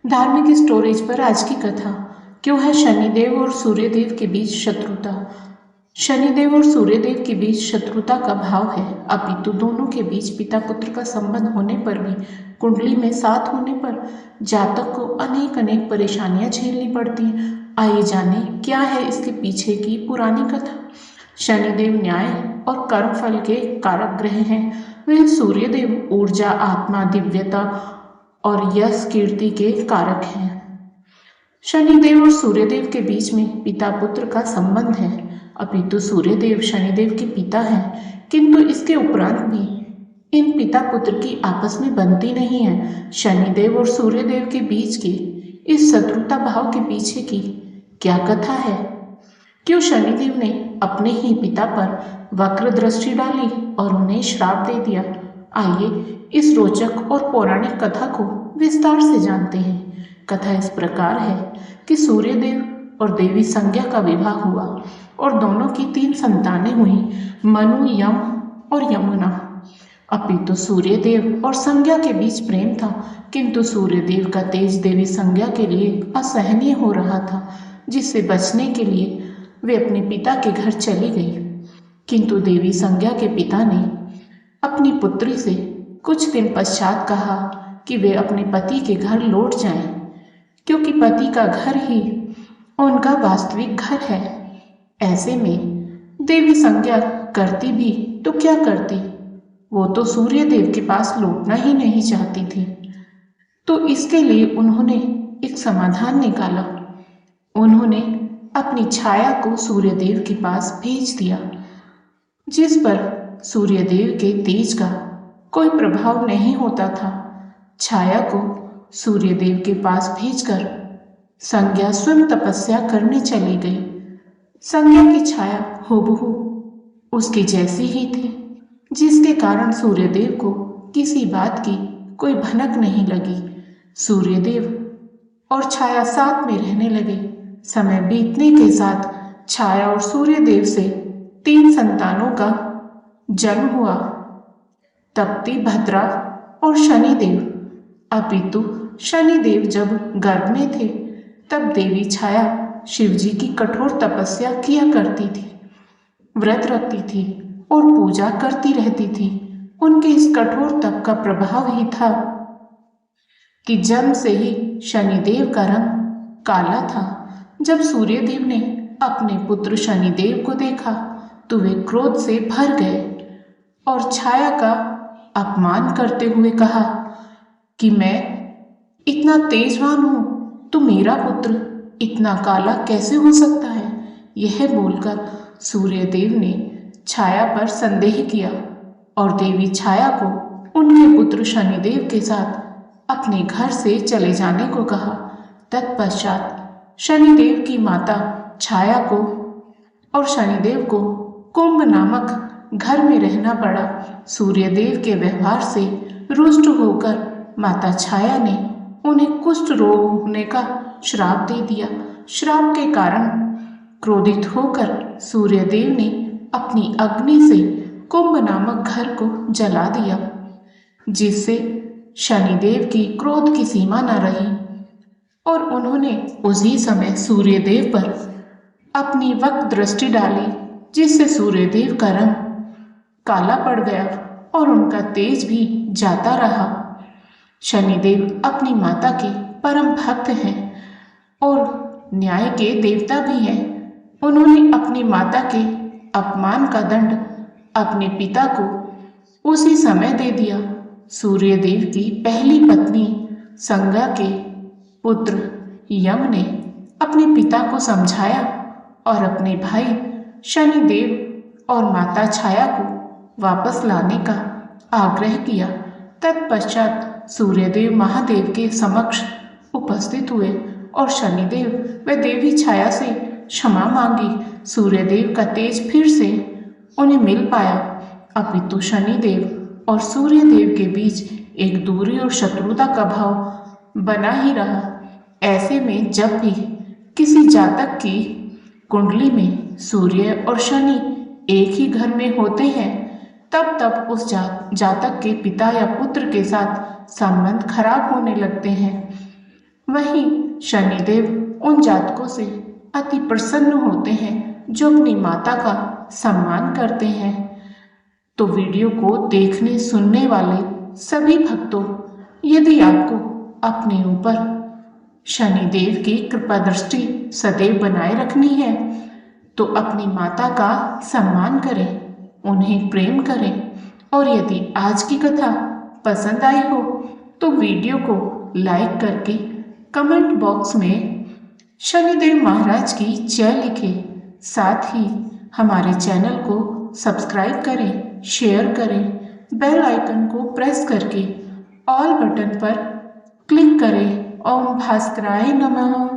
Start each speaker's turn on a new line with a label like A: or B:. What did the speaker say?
A: धार्मिक स्टोरेज पर आज की कथा। क्यों है शनिदेव और सूर्यदेव के बीच शत्रुता? शनिदेव और सूर्यदेव के बीच शत्रुता का भाव है, अपितु दोनों के बीच पिता पुत्र का संबंध होने पर भी कुंडली में साथ होने पर जातक को अनेक अनेक परेशानियां झेलनी पड़ती हैं। आइए जाने क्या है इसके पीछे की पुरानी कथा। शनिदेव न्याय और कर्म फल के कारक ग्रह हैं। वह सूर्यदेव ऊर्जा, आत्मा, दिव्यता और यश कीर्ति के कारक हैं। शनिदेव और सूर्यदेव के बीच में पिता पुत्र का संबंध है, अपितु सूर्यदेव शनिदेव के पिता हैं, किंतु इसके उपरांत भी इन पिता पुत्र की आपस में बनती नहीं है। शनिदेव और सूर्यदेव के बीच की इस शत्रुता भाव के पीछे की क्या कथा है? क्यों शनिदेव ने अपने ही पिता पर वक्र दृष्टि डाली और उन्हें श्राप दे दिया? आइए इस रोचक और पौराणिक कथा को विस्तार से जानते हैं। कथा इस प्रकार है कि सूर्यदेव और देवी संज्ञा का विवाह हुआ और दोनों की 3 संतानें हुई, मनु, यम और यमुना। अपितु सूर्यदेव और संज्ञा के बीच प्रेम था, किंतु सूर्यदेव का तेज देवी संज्ञा के लिए असहनीय हो रहा था, जिससे बचने के लिए वे अपने पिता के घर चली गई। किंतु देवी संज्ञा के पिता ने अपनी पुत्री से कुछ दिन पश्चात कहा कि वे अपने पति के घर लौट जाएं, क्योंकि पति का घर ही उनका वास्तविक घर है। ऐसे में देवी संज्ञा करती भी तो क्या करती, वो तो सूर्यदेव के पास लौटना ही नहीं चाहती थी। तो इसके लिए उन्होंने एक समाधान निकाला। उन्होंने अपनी छाया को सूर्यदेव के पास भेज दिया, जिस पर सूर्यदेव के तेज का कोई प्रभाव नहीं होता था। छाया को सूर्यदेव के पास भेजकर संज्ञा स्वयं तपस्या करने चली गई। संज्ञा की छाया हूबहू उसकी जैसी ही थी, जिसके कारण सूर्यदेव को किसी बात की कोई भनक नहीं लगी। सूर्यदेव और छाया साथ में रहने लगे। समय बीतने के साथ छाया और सूर्यदेव से 3 संतानों का जन्म हुआ, तप्ती, भद्रा और शनिदेव। अपितु शनिदेव जब गर्भ में थे तब देवी छाया शिवजी की कठोर तपस्या किया करती थी, व्रत रखती थी और पूजा करती रहती थी। उनके इस कठोर तप का प्रभाव ही था कि जन्म से ही शनिदेव का रंग काला था। जब सूर्यदेव ने अपने पुत्र शनिदेव को देखा तो वे क्रोध से भर गए और छाया का अपमान करते हुए कहा कि मैं इतना तेजवान हूं तो मेरा पुत्र इतना काला कैसे हो सकता है। यह बोलकर सूर्यदेव ने छाया पर संदेह किया और देवी छाया को उनके पुत्र शनिदेव के साथ अपने घर से चले जाने को कहा। तत्पश्चात शनिदेव की माता छाया को और शनिदेव को कुंभ नामक घर में रहना पड़ा। सूर्यदेव के व्यवहार से रुष्ट होकर माता छाया ने उन्हें कुष्ठ रोग होने का श्राप दे दिया। श्राप के कारण क्रोधित होकर सूर्यदेव ने अपनी अग्नि से कुंभ नामक घर को जला दिया, जिससे शनिदेव की क्रोध की सीमा न रही और उन्होंने उसी समय सूर्यदेव पर अपनी वक्त दृष्टि डाली, जिससे सूर्यदेव का रंग काला पड़ गया और उनका तेज भी जाता रहा। शनिदेव अपनी माता के परम भक्त हैं और न्याय के देवता भी हैं। उन्होंने अपनी माता के अपमान का दंड अपने पिता को उसी समय दे दिया। सूर्यदेव की पहली पत्नी संज्ञा के पुत्र यम ने अपने पिता को समझाया और अपने भाई शनिदेव और माता छाया को वापस लाने का आग्रह किया। तत्पश्चात सूर्यदेव महादेव के समक्ष उपस्थित हुए और शनिदेव व देवी छाया से क्षमा मांगी। सूर्यदेव का तेज फिर से उन्हें मिल पाया, अपितु शनिदेव और सूर्यदेव के बीच एक दूरी और शत्रुता का भाव बना ही रहा। ऐसे में जब भी किसी जातक की कुंडली में सूर्य और शनि एक ही घर में होते हैं, तब तब उस जातक के पिता या पुत्र के साथ संबंध खराब होने लगते हैं। वहीं शनिदेव उन जातकों से अति प्रसन्न होते हैं जो अपनी माता का सम्मान करते हैं। तो वीडियो को देखने सुनने वाले सभी भक्तों, यदि आपको अपने ऊपर शनिदेव की कृपा दृष्टि सदैव बनाए रखनी है तो अपनी माता का सम्मान करें, उन्हें प्रेम करें। और यदि आज की कथा पसंद आई हो तो वीडियो को लाइक करके कमेंट बॉक्स में शनिदेव महाराज की जय लिखें। साथ ही हमारे चैनल को सब्सक्राइब करें, शेयर करें, बेल आइकन को प्रेस करके ऑल बटन पर क्लिक करें। ओम भास्कराय नमः।